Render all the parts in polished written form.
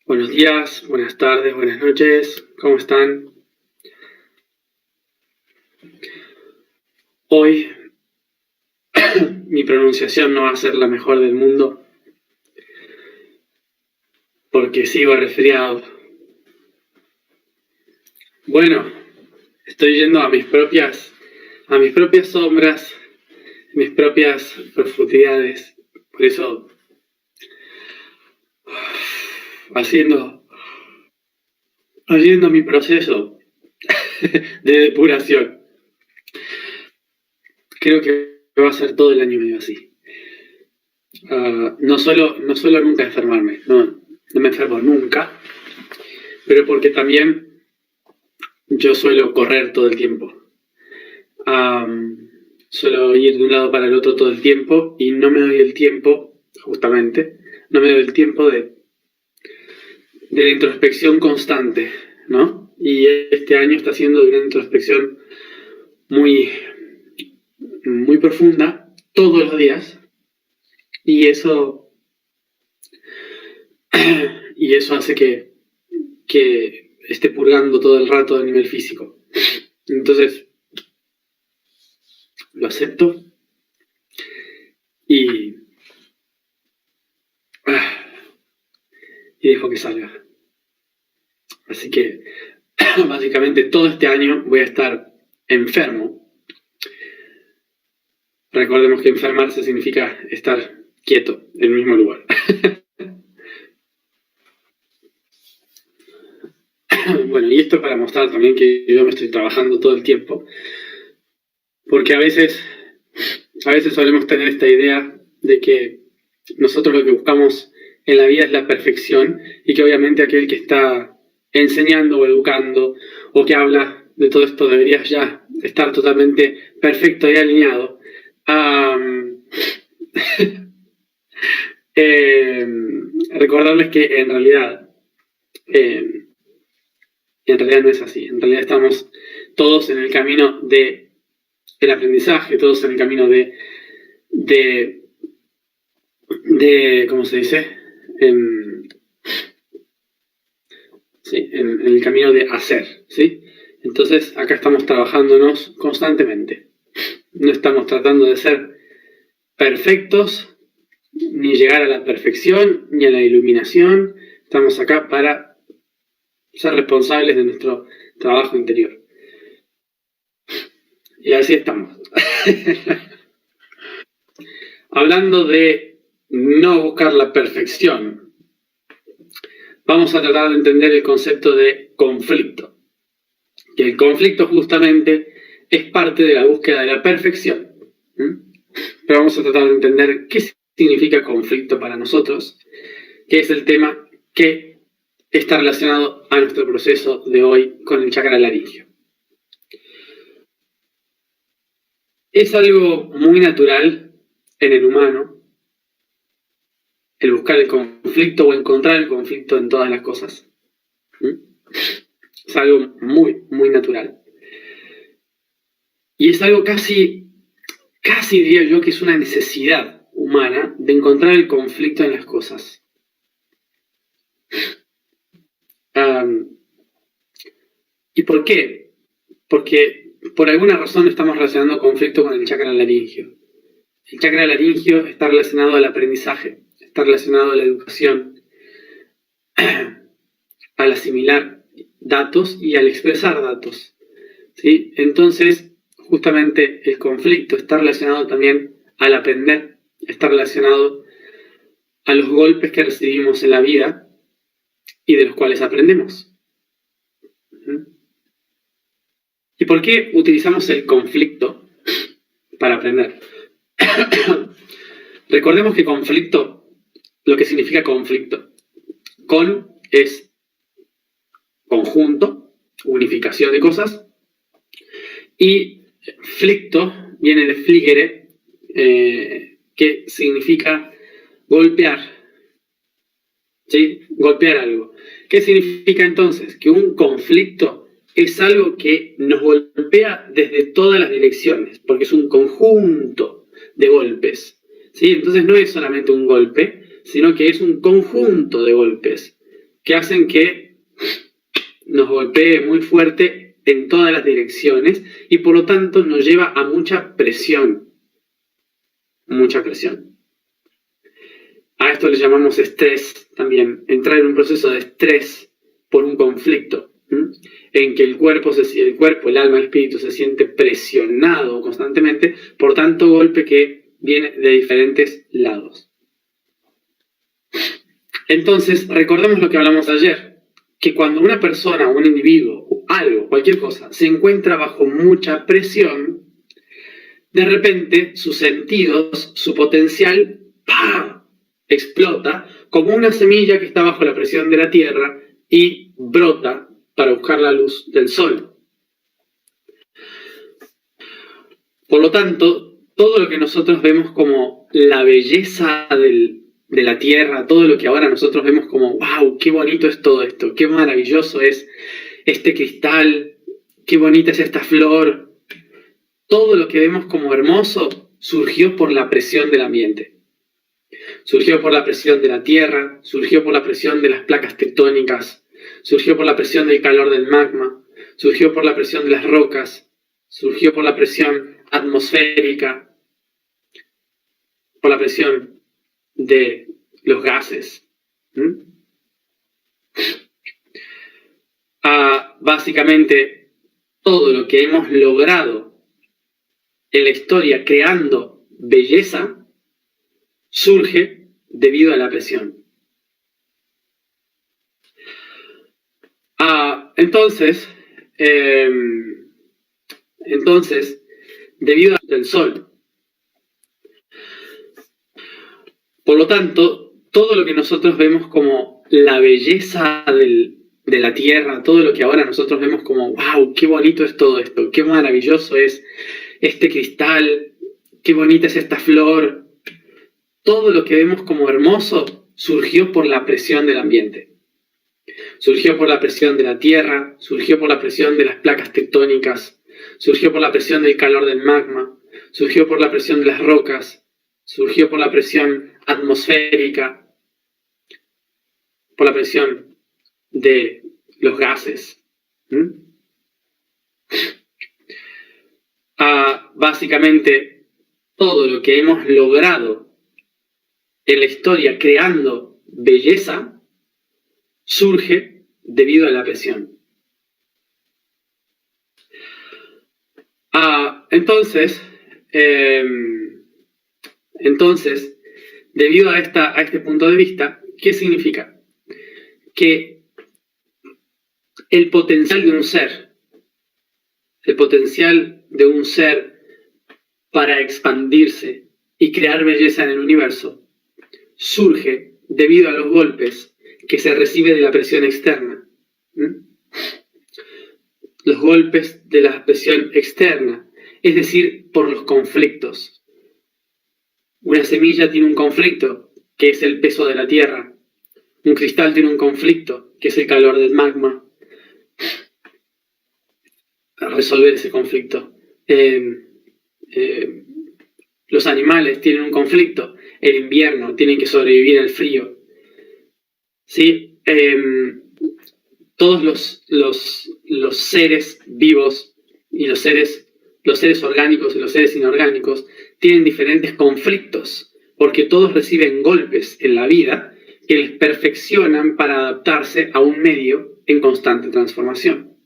Buenos días, buenas tardes, buenas noches, ¿cómo están? Hoy mi pronunciación no va a ser la mejor del mundo porque sigo resfriado. Bueno, estoy yendo a mis propias sombras, mis propias profundidades, por eso haciendo mi proceso de depuración. Creo que va a ser todo el año medio así. No suelo nunca enfermarme, no me enfermo nunca, pero porque también yo suelo correr todo el tiempo. Suelo ir de un lado para el otro todo el tiempo y no me doy el tiempo, justamente, no me doy el tiempo de la introspección constante, ¿no? Y este año está siendo de una introspección muy, muy profunda, todos los días, y eso hace que esté purgando todo el rato a nivel físico. Entonces, lo acepto y dejo que salga. Así que, básicamente, todo este año voy a estar enfermo. Recordemos que enfermarse significa estar quieto en el mismo lugar. Bueno, y esto para mostrar también que yo me estoy trabajando todo el tiempo, porque a veces solemos tener esta idea de que nosotros lo que buscamos en la vida es la perfección y que obviamente aquel que está enseñando o educando o que habla de todo esto debería ya estar totalmente perfecto y alineado. Recordarles que en realidad no es así. En realidad estamos todos en el camino del aprendizaje, todos en el camino de ¿cómo se dice? En el camino de hacer, ¿sí? Entonces acá estamos trabajándonos constantemente. No estamos tratando de ser perfectos, ni llegar a la perfección, ni a la iluminación. Estamos acá para ser responsables de nuestro trabajo interior. Y así estamos. Hablando de no buscar la perfección, vamos a tratar de entender el concepto de conflicto. Que el conflicto justamente es parte de la búsqueda de la perfección. Pero vamos a tratar de entender qué significa conflicto para nosotros, que es el tema que está relacionado a nuestro proceso de hoy con el chakra laríngeo. Es algo muy natural en el humano el buscar el conflicto o encontrar el conflicto en todas las cosas. Es algo muy, muy natural. Y es algo casi diría yo que es una necesidad humana de encontrar el conflicto en las cosas. ¿Y por qué? Porque por alguna razón estamos relacionando conflicto con el chakra laríngeo. El chakra laríngeo está relacionado al aprendizaje, está relacionado a la educación, al asimilar datos y al expresar datos, ¿sí? Entonces, justamente el conflicto está relacionado también al aprender, está relacionado a los golpes que recibimos en la vida y de los cuales aprendemos. ¿Y por qué utilizamos el conflicto para aprender? Recordemos que conflicto, lo que significa conflicto, con es conjunto, unificación de cosas, y flicto viene de fligere, que significa golpear, ¿sí? Golpear algo. ¿Qué significa entonces? Que un conflicto es algo que nos golpea desde todas las direcciones, porque es un conjunto de golpes, ¿sí? Entonces no es solamente un golpe, sino que es un conjunto de golpes que hacen que nos golpee muy fuerte en todas las direcciones y por lo tanto nos lleva a mucha presión. Mucha presión. A esto le llamamos estrés también, entrar en un proceso de estrés por un conflicto, en que el cuerpo, el alma, el espíritu se siente presionado constantemente por tanto golpe que viene de diferentes lados. Entonces, recordemos lo que hablamos ayer, que cuando una persona, un individuo, algo, cualquier cosa, se encuentra bajo mucha presión, de repente sus sentidos, su potencial, ¡pam!, explota como una semilla que está bajo la presión de la tierra y brota para buscar la luz del sol. Por lo tanto, todo lo que nosotros vemos como la belleza de la tierra, todo lo que ahora nosotros vemos como ¡wow! ¡Qué bonito es todo esto! ¡Qué maravilloso es este cristal! ¡Qué bonita es esta flor! Todo lo que vemos como hermoso surgió por la presión del ambiente. Surgió por la presión de la tierra, surgió por la presión de las placas tectónicas, surgió por la presión del calor del magma, surgió por la presión de las rocas, surgió por la presión atmosférica, por la presión de los gases. Básicamente, todo lo que hemos logrado en la historia creando belleza surge debido a la presión. Entonces, debido al sol. Por lo tanto, todo lo que nosotros vemos como la belleza de la tierra, todo lo que ahora nosotros vemos como ¡wow! ¡Qué bonito es todo esto! ¡Qué maravilloso es este cristal! ¡Qué bonita es esta flor! Todo lo que vemos como hermoso surgió por la presión del ambiente. Surgió por la presión de la tierra, surgió por la presión de las placas tectónicas, surgió por la presión del calor del magma, surgió por la presión de las rocas, surgió por la presión atmosférica, por la presión de los gases. Básicamente, todo lo que hemos logrado en la historia creando belleza surge debido a la presión. Entonces, debido a este punto de vista, ¿qué significa? Que el potencial de un ser para expandirse y crear belleza en el universo surge debido a los golpes que se recibe de la presión externa. Los golpes de la presión externa, es decir, por los conflictos. Una semilla tiene un conflicto, que es el peso de la tierra. Un cristal tiene un conflicto, que es el calor del magma. Para resolver ese conflicto. Los animales tienen un conflicto, el invierno, tienen que sobrevivir al frío. ¿Sí? Todos los seres vivos y los seres orgánicos y los seres inorgánicos tienen diferentes conflictos, porque todos reciben golpes en la vida que les perfeccionan para adaptarse a un medio en constante transformación.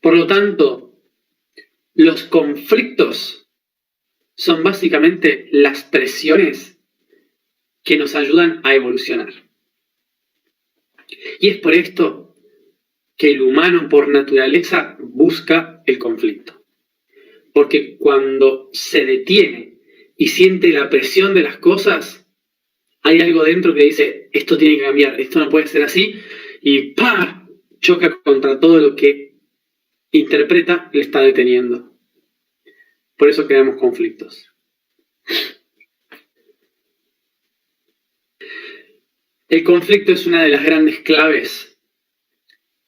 Por lo tanto, los conflictos son básicamente las presiones que nos ayudan a evolucionar. Y es por esto que el humano por naturaleza busca el conflicto. Porque cuando se detiene y siente la presión de las cosas, hay algo dentro que dice, esto tiene que cambiar, esto no puede ser así, y ¡pah!, choca contra todo lo que interpreta le está deteniendo. Por eso creamos conflictos. El conflicto es una de las grandes claves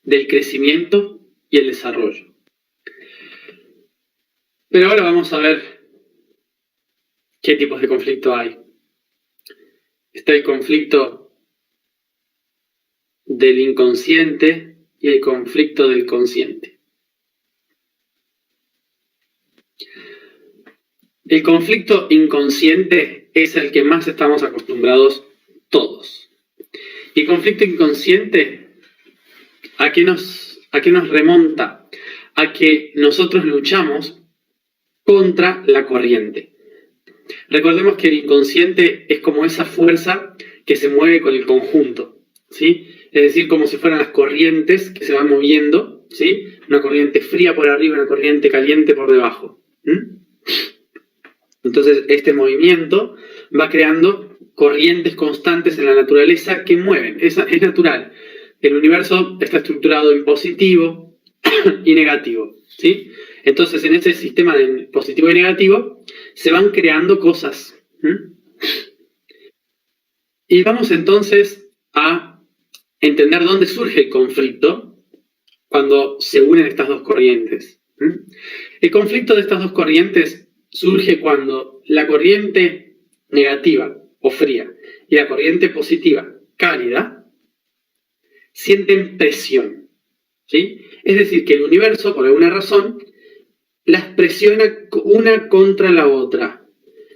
del crecimiento y el desarrollo. Pero ahora vamos a ver qué tipos de conflicto hay. está el conflicto del inconsciente y el conflicto del consciente. El conflicto inconsciente es el que más estamos acostumbrados todos. Y el conflicto inconsciente, ¿a qué nos remonta? A que nosotros luchamos contra la corriente. Recordemos que el inconsciente es como esa fuerza que se mueve con el conjunto, ¿sí? Es decir, como si fueran las corrientes que se van moviendo, ¿sí? Una corriente fría por arriba, una corriente caliente por debajo. Entonces, este movimiento va creando corrientes constantes en la naturaleza que mueven. Es natural. El universo está estructurado en positivo y negativo, ¿sí? Entonces, en ese sistema de positivo y negativo se van creando cosas. Y vamos entonces a entender dónde surge el conflicto cuando se unen estas dos corrientes. El conflicto de estas dos corrientes surge cuando la corriente negativa o fría y la corriente positiva, cálida, sienten presión, ¿sí? Es decir, que el universo, por alguna razón, las presiona una contra la otra,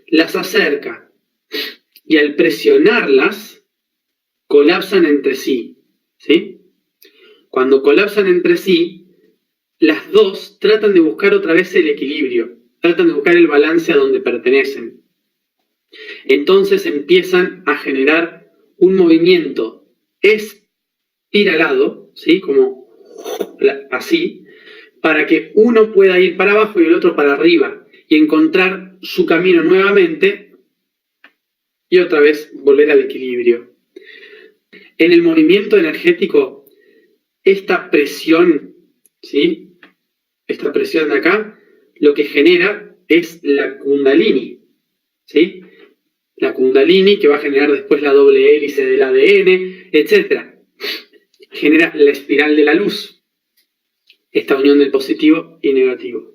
las acerca, y al presionarlas, colapsan entre sí, ¿sí? Cuando colapsan entre sí, las dos tratan de buscar otra vez el equilibrio, tratan de buscar el balance a donde pertenecen. Entonces empiezan a generar un movimiento espiralado, ¿sí? Como así, para que uno pueda ir para abajo y el otro para arriba y encontrar su camino nuevamente y otra vez volver al equilibrio. En el movimiento energético, esta presión, ¿sí? Esta presión de acá, lo que genera es la Kundalini, ¿sí? La Kundalini que va a generar después la doble hélice del ADN, etc. Genera la espiral de la luz, esta unión del positivo y negativo.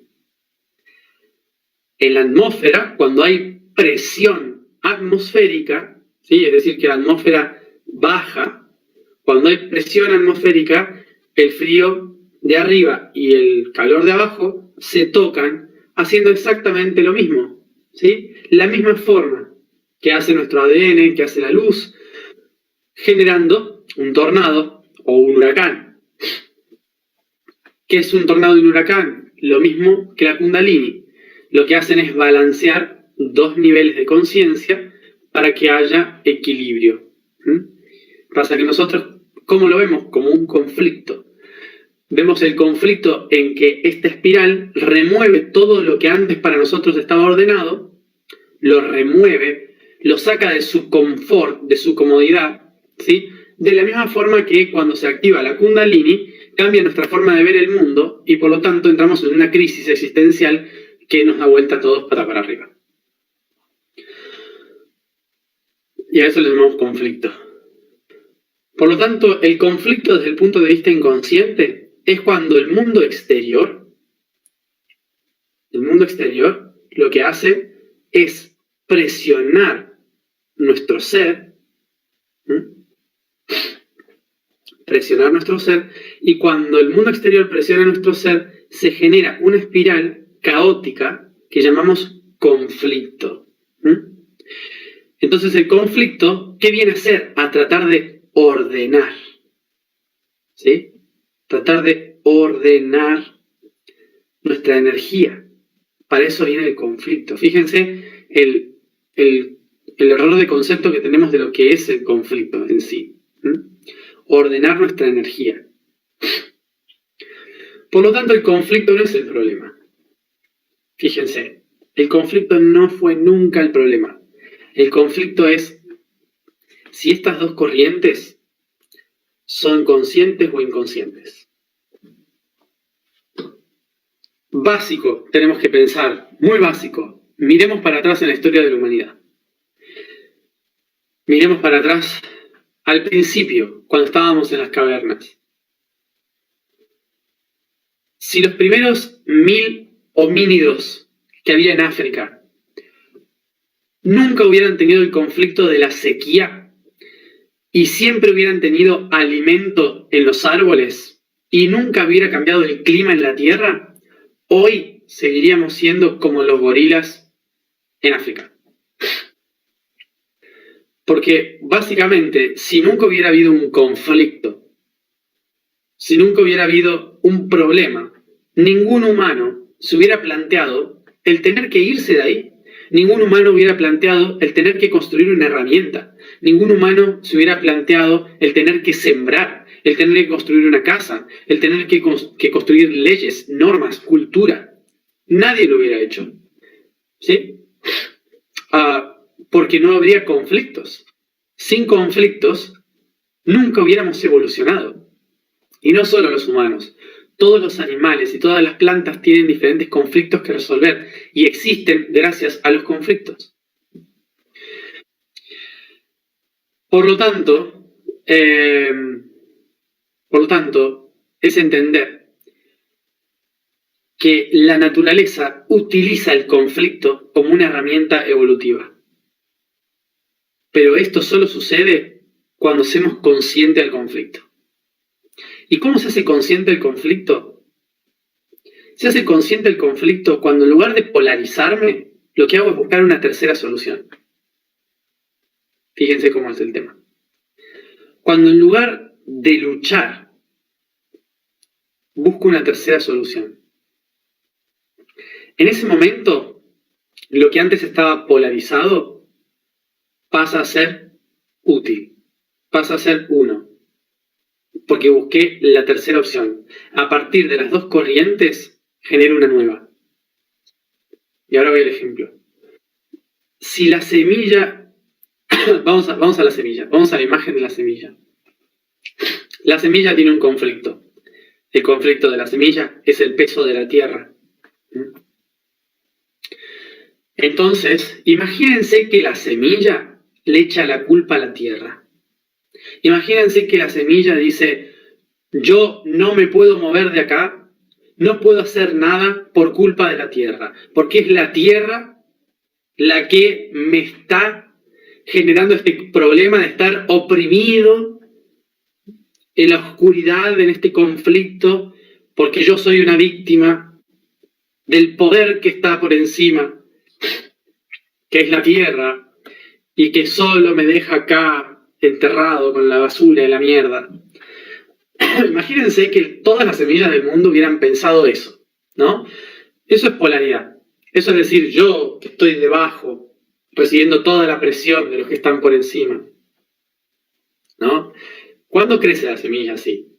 En la atmósfera, cuando hay presión atmosférica, ¿sí? Es decir, que la atmósfera baja, cuando hay presión atmosférica, el frío de arriba y el calor de abajo se tocan haciendo exactamente lo mismo, ¿sí? La misma forma que hace nuestro ADN, que hace la luz, generando un tornado o un huracán. ¿Qué es un tornado y un huracán? Lo mismo que la Kundalini. Lo que hacen es balancear dos niveles de conciencia para que haya equilibrio. Pasa que nosotros, ¿cómo lo vemos? Como un conflicto. Vemos el conflicto en que esta espiral remueve todo lo que antes para nosotros estaba ordenado, lo remueve, lo saca de su confort, de su comodidad, ¿sí? De la misma forma que cuando se activa la Kundalini, cambia nuestra forma de ver el mundo y por lo tanto entramos en una crisis existencial que nos da vuelta a todos para arriba. Y a eso le llamamos conflicto. Por lo tanto, el conflicto desde el punto de vista inconsciente es cuando el mundo exterior lo que hace es presionar nuestro ser, y cuando el mundo exterior presiona nuestro ser, se genera una espiral caótica que llamamos conflicto. Entonces el conflicto, ¿qué viene a hacer? A tratar de ordenar, ¿sí? Tratar de ordenar nuestra energía. Para eso viene el conflicto. Fíjense el error de concepto que tenemos de lo que es el conflicto en sí. Ordenar nuestra energía. Por lo tanto, el conflicto no es el problema. Fíjense, el conflicto no fue nunca el problema. El conflicto es si estas dos corrientes son conscientes o inconscientes. Básico, tenemos que pensar, muy básico. Miremos para atrás en la historia de la humanidad. Miremos para atrás al principio, cuando estábamos en las cavernas. Si los primeros 1000 homínidos que había en África nunca hubieran tenido el conflicto de la sequía, y siempre hubieran tenido alimento en los árboles y nunca hubiera cambiado el clima en la Tierra, hoy seguiríamos siendo como los gorilas en África. Porque básicamente, si nunca hubiera habido un conflicto, si nunca hubiera habido un problema, ningún humano se hubiera planteado el tener que irse de ahí. Ningún humano hubiera planteado el tener que construir una herramienta. Ningún humano se hubiera planteado el tener que sembrar, el tener que construir una casa, el tener que construir leyes, normas, cultura. Nadie lo hubiera hecho. ¿Sí? Porque no habría conflictos. Sin conflictos, nunca hubiéramos evolucionado. Y no solo los humanos. Todos los animales y todas las plantas tienen diferentes conflictos que resolver y existen gracias a los conflictos. Por lo tanto, es entender que la naturaleza utiliza el conflicto como una herramienta evolutiva. Pero esto solo sucede cuando hacemos consciente del conflicto. ¿Y cómo se hace consciente el conflicto? Se hace consciente el conflicto cuando en lugar de polarizarme, lo que hago es buscar una tercera solución. Fíjense cómo es el tema. Cuando en lugar de luchar, busco una tercera solución. En ese momento, lo que antes estaba polarizado pasa a ser útil, pasa a ser uno. Porque busqué la tercera opción. A partir de las dos corrientes, genero una nueva. Y ahora voy al ejemplo. Si la semilla... vamos a la semilla. Vamos a la imagen de la semilla. La semilla tiene un conflicto. El conflicto de la semilla es el peso de la tierra. Entonces, imagínense que la semilla le echa la culpa a la tierra. Imagínense que la semilla dice, yo no me puedo mover de acá, no puedo hacer nada por culpa de la tierra, porque es la tierra la que me está generando este problema de estar oprimido en la oscuridad, en este conflicto, porque yo soy una víctima del poder que está por encima, que es la tierra, y que solo me deja acá enterrado con la basura y la mierda. Imagínense que todas las semillas del mundo hubieran pensado eso, ¿no? Eso es polaridad. Eso es decir, yo que estoy debajo, recibiendo toda la presión de los que están por encima, ¿no? ¿Cuándo crece la semilla así?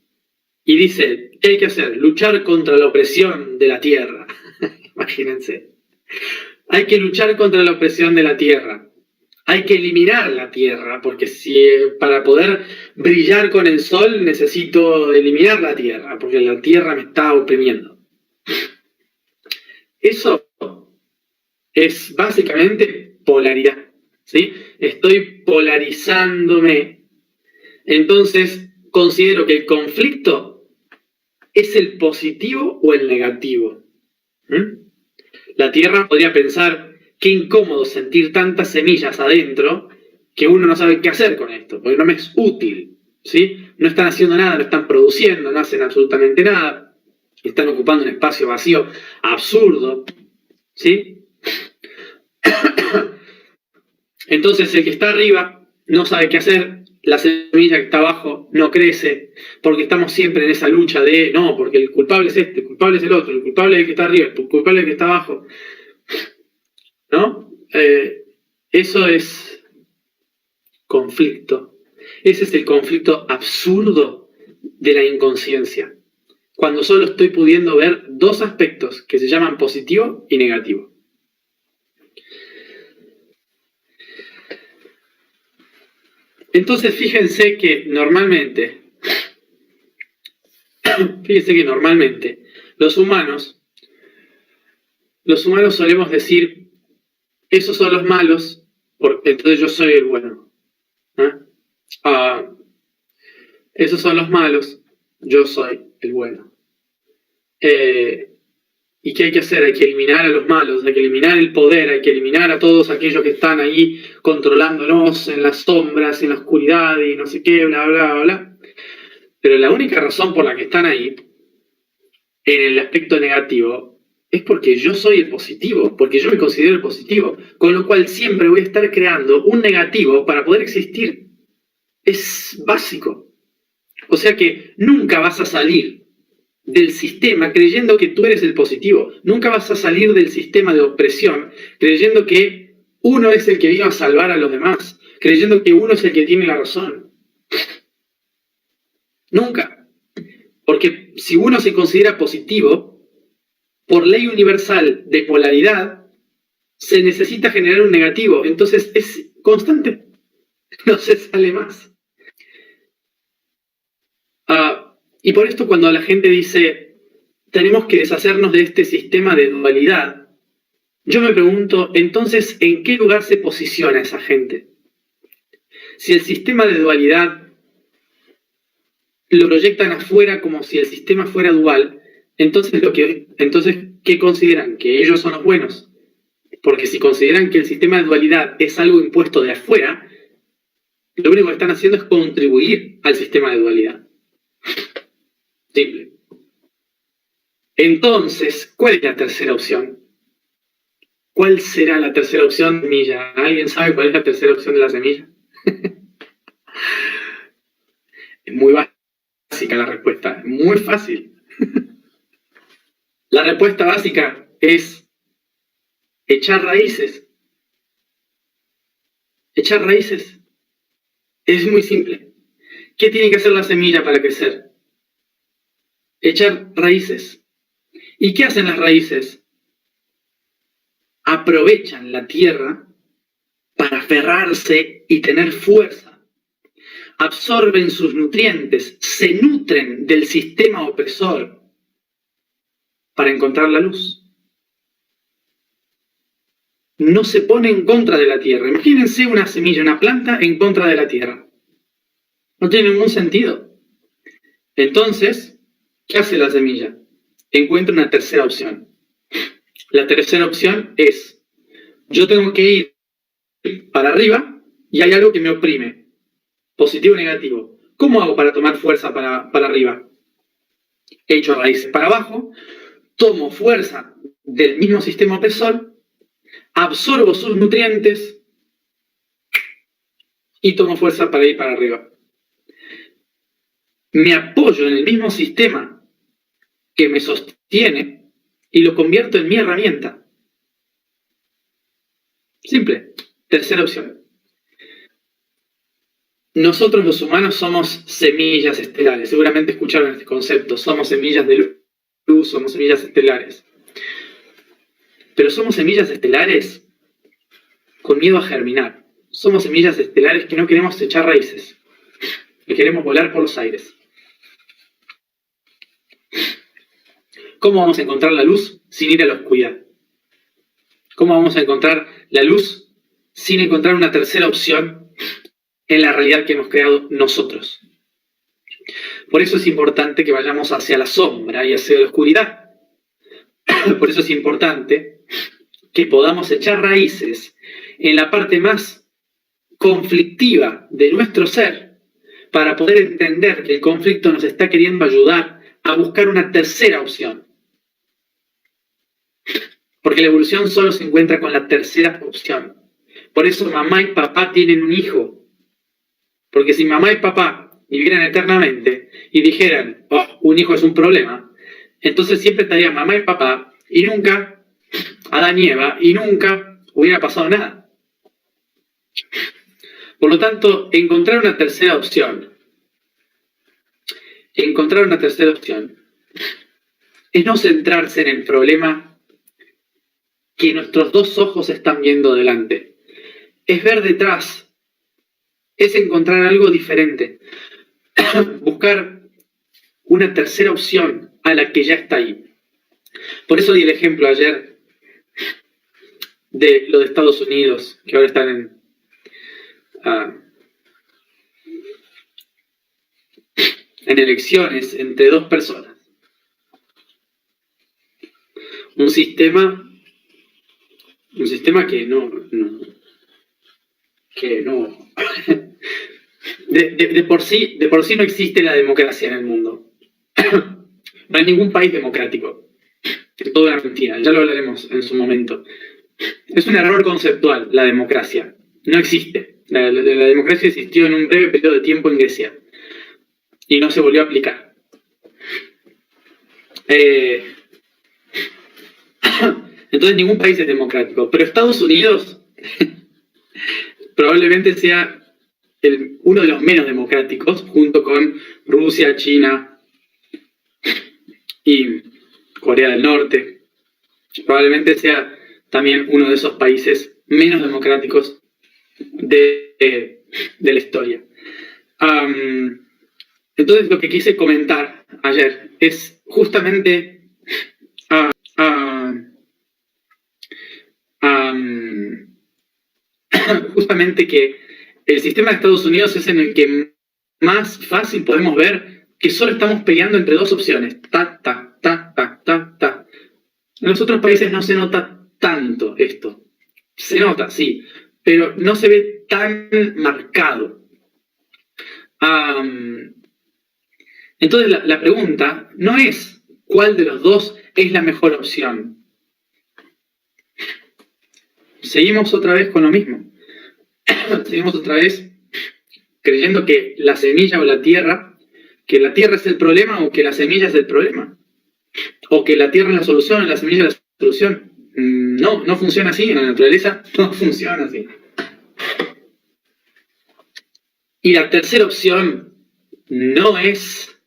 Y dice, ¿qué hay que hacer? Luchar contra la opresión de la tierra. Imagínense. Hay que luchar contra la opresión de la tierra. Hay que eliminar la tierra, porque para poder brillar con el sol necesito eliminar la tierra, porque la tierra me está oprimiendo. Eso es básicamente polaridad, ¿sí? Estoy polarizándome. Entonces, considero que el conflicto es el positivo o el negativo. La tierra podría pensar, qué incómodo sentir tantas semillas adentro que uno no sabe qué hacer con esto, porque no me es útil, ¿sí? No están haciendo nada, no están produciendo, no hacen absolutamente nada, están ocupando un espacio vacío absurdo, ¿sí? Entonces el que está arriba no sabe qué hacer, la semilla que está abajo no crece, porque estamos siempre en esa lucha de, no, porque el culpable es este, el culpable es el otro, el culpable es el que está arriba, el culpable es el que está abajo, ¿no? Eso es conflicto. Ese es el conflicto absurdo de la inconsciencia. Cuando solo estoy pudiendo ver dos aspectos que se llaman positivo y negativo. Entonces fíjense que normalmente los humanos solemos decir, esos son los malos, entonces yo soy el bueno. Esos son los malos, yo soy el bueno. ¿Y qué hay que hacer? Hay que eliminar a los malos, hay que eliminar el poder, hay que eliminar a todos aquellos que están ahí controlándonos en las sombras, en la oscuridad y no sé qué, bla, bla, bla, bla. Pero la única razón por la que están ahí, en el aspecto negativo, es porque yo soy el positivo, porque yo me considero el positivo, con lo cual siempre voy a estar creando un negativo para poder existir. Es básico. O sea que nunca vas a salir del sistema creyendo que tú eres el positivo. Nunca vas a salir del sistema de opresión creyendo que uno es el que vino a salvar a los demás, creyendo que uno es el que tiene la razón. Nunca. Porque si uno se considera positivo, por ley universal de polaridad, se necesita generar un negativo. Entonces es constante. No se sale más. Y por esto cuando la gente dice, tenemos que deshacernos de este sistema de dualidad, yo me pregunto, entonces, ¿en qué lugar se posiciona esa gente? Si el sistema de dualidad lo proyectan afuera como si el sistema fuera dual, entonces, ¿qué consideran? ¿Que ellos son los buenos? Porque si consideran que el sistema de dualidad es algo impuesto de afuera, lo único que están haciendo es contribuir al sistema de dualidad. Simple. Entonces, ¿cuál es la tercera opción? ¿Cuál será la tercera opción de semilla? ¿Alguien sabe cuál es la tercera opción de la semilla? Es muy básica la respuesta, es muy fácil. La respuesta básica es echar raíces. Echar raíces. Es muy simple. ¿Qué tiene que hacer la semilla para crecer? Echar raíces. ¿Y qué hacen las raíces? Aprovechan la tierra para aferrarse y tener fuerza. Absorben sus nutrientes, se nutren del sistema opresor para encontrar la luz. No se pone en contra de la tierra. Imagínense una semilla, una planta en contra de la tierra. No tiene ningún sentido. Entonces, ¿qué hace la semilla? Encuentra una tercera opción. La tercera opción es, yo tengo que ir para arriba y hay algo que me oprime. Positivo o negativo. ¿Cómo hago para tomar fuerza para arriba? Echo raíces para abajo, tomo fuerza del mismo sistema opresor, absorbo sus nutrientes y tomo fuerza para ir para arriba. Me apoyo en el mismo sistema que me sostiene y lo convierto en mi herramienta. Simple. Tercera opción. Nosotros los humanos somos semillas estelares. Seguramente escucharon este concepto. Somos semillas de luz, somos semillas estelares. Pero somos semillas estelares con miedo a germinar. Somos semillas estelares que no queremos echar raíces, que queremos volar por los aires. ¿Cómo vamos a encontrar la luz sin ir a la oscuridad? ¿Cómo vamos a encontrar la luz sin encontrar una tercera opción en la realidad que hemos creado nosotros? Por eso es importante que vayamos hacia la sombra y hacia la oscuridad. Por eso es importante que podamos echar raíces en la parte más conflictiva de nuestro ser para poder entender que el conflicto nos está queriendo ayudar a buscar una tercera opción. Porque la evolución solo se encuentra con la tercera opción. Por eso mamá y papá tienen un hijo. Porque si mamá y papá vivieran eternamente y dijeran, oh, un hijo es un problema, entonces siempre estarían mamá y papá y nunca Adán y Eva y nunca hubiera pasado nada. Por lo tanto, encontrar una tercera opción es no centrarse en el problema que nuestros dos ojos están viendo delante. Es ver detrás, es encontrar algo diferente, buscar una tercera opción a la que ya está ahí. Por eso di el ejemplo ayer de lo de Estados Unidos, que ahora están en elecciones entre dos personas. un sistema que de por sí no existe la democracia en el mundo. No hay ningún país democrático. Es toda una mentira, ya lo hablaremos en su momento. Es un error conceptual la democracia. No existe. La democracia existió en un breve periodo de tiempo en Grecia y no se volvió a aplicar. Entonces ningún país es democrático, pero Estados Unidos probablemente sea uno de los menos democráticos, junto con Rusia, China y Corea del Norte. Probablemente sea también uno de esos países menos democráticos de la historia. Entonces lo que quise comentar ayer es justamente justamente que el sistema de Estados Unidos es en el que más fácil podemos ver que solo estamos peleando entre dos opciones. Ta, ta, ta, ta, ta, ta. En los otros países no se nota tanto esto. Se nota, sí, pero no se ve tan marcado. Entonces la pregunta no es cuál de los dos es la mejor opción. Seguimos otra vez con lo mismo. Seguimos otra vez creyendo que la semilla o la tierra, que la tierra es el problema o que la semilla es el problema. O que la tierra es la solución y la semilla es la solución. No funciona así, en la naturaleza no funciona así. Y la tercera opción no es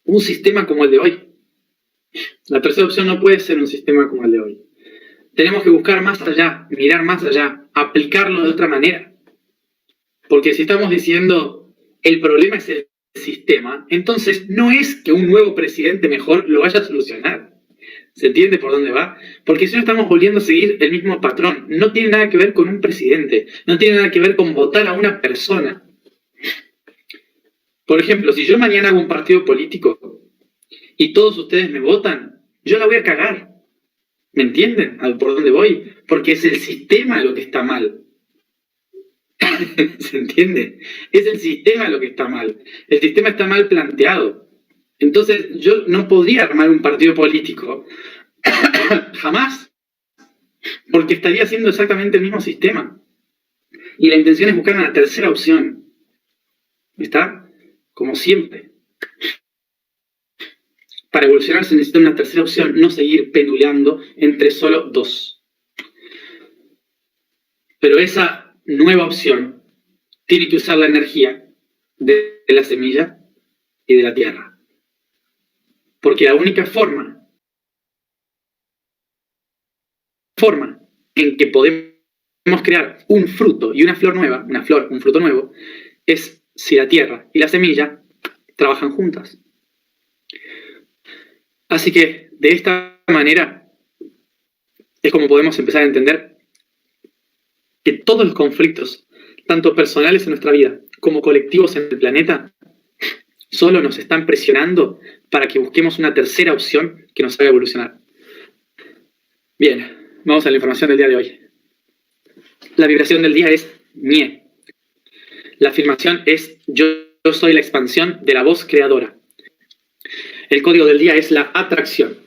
un sistema como el de hoy. La tercera opción no puede ser un sistema como el de hoy. Tenemos que buscar más allá, mirar más allá, aplicarlo de otra manera. Porque si estamos diciendo el problema es el sistema, entonces no es que un nuevo presidente mejor lo vaya a solucionar. ¿Se entiende por dónde va? Porque si no estamos volviendo a seguir el mismo patrón. No tiene nada que ver con un presidente, no tiene nada que ver con votar a una persona. Por ejemplo, si yo mañana hago un partido político y todos ustedes me votan, yo la voy a cagar. ¿Me entienden por dónde voy? Porque es el sistema lo que está mal. ¿Se entiende? Es el sistema lo que está mal. El sistema está mal planteado. Entonces yo no podría armar un partido político. Jamás. Porque estaría haciendo exactamente el mismo sistema. Y la intención es buscar una tercera opción. ¿Está? Como siempre. Para evolucionar se necesita una tercera opción, no seguir penduleando entre solo dos. Pero esa nueva opción tiene que usar la energía de la semilla y de la tierra. Porque la única forma en que podemos crear un fruto y una flor nueva, un fruto nuevo, es si la tierra y la semilla trabajan juntas. Así que, de esta manera, es como podemos empezar a entender que todos los conflictos, tanto personales en nuestra vida como colectivos en el planeta, solo nos están presionando para que busquemos una tercera opción que nos haga evolucionar. Bien, vamos a la información del día de hoy. La vibración del día es ñe. La afirmación es yo soy la expansión de la voz creadora. El código del día es la atracción.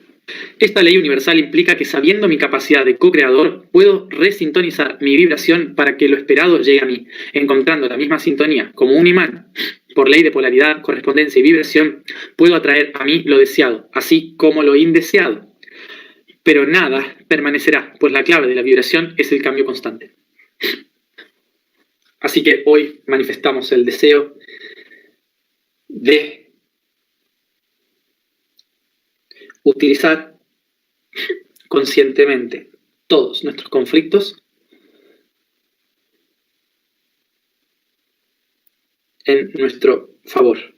Esta ley universal implica que sabiendo mi capacidad de co-creador, puedo resintonizar mi vibración para que lo esperado llegue a mí, encontrando la misma sintonía como un imán. Por ley de polaridad, correspondencia y vibración, puedo atraer a mí lo deseado, así como lo indeseado. Pero nada permanecerá, pues la clave de la vibración es el cambio constante. Así que hoy manifestamos el deseo de utilizar conscientemente todos nuestros conflictos en nuestro favor.